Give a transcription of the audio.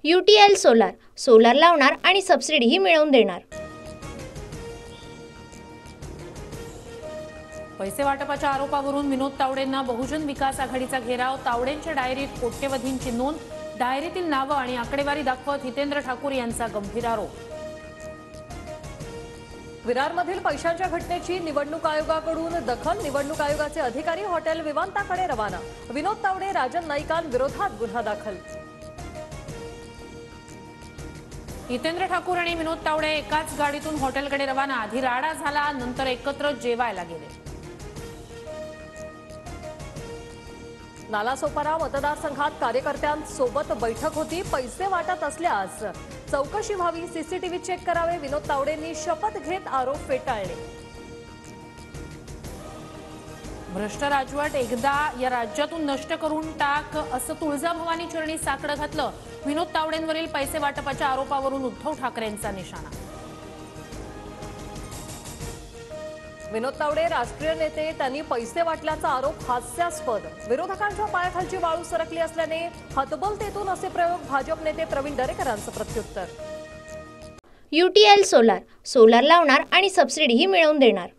UTL solar solar लावणार आणि सबसिडीही मिळवून देणार। पैसे वाटपाच्या आरोपावरून विनोद तावडेंना बहुजन विकास आघाडीचा घेराव। तावडेंच्या डायरीत कोट्यवधींची नोंद, डायरीतील नावे आणि आकडेवारी दाखवत हितेंद्र ठाकूर यांचा गंभीर आरोप। विरारमधील पैशांच्या घटनेची निवडणूक आयोगाकडून दखल, निवडणूक आयोगाचे अधिकारी हॉटेल विवांताकडे रवाना। विनोद तावडे, राजन नाईकांविरोधात गुन्हा दाखल। हितेंद्र ठाकूर आणि विनोद तावडे एकाच गाडीतून हॉटेलकडे रवाना। आधी राडा झाला, नंतर एकत्र जेवायला गेले। नालासोपारा मतदारसंघात कार्यकर्त्यांसोबत बैठक होती। पैसे वाटत असल्यास चौकशी व्हावी, सीसीटीव्ही चेक करावे, विनोद तावडेंनी शपथ घेत आरोप फेटाळले। भ्रष्ट राजवट एकदा या राज्यातून नष्ट करून टाक, असं तुळजाभवानी चरणी साकडं घातलं। विनोद तावडेंवरील पैसे वाटपाच्या आरोपावरून उद्धव ठाकरेंचा निशाणा। विनोद तावडे राष्ट्रीय नेते, त्यांनी पैसे वाटल्याचा आरोप हास्यास्पद। विरोधकांच्या पायाखालची वाळू सरकली असल्याने हतबलतेतून असे प्रयोग, भाजप नेते प्रवीण दरेकरांचं प्रत्युत्तर। UTL सोलार सोलार लावणार आणि सबसिडीही मिळवून देणार।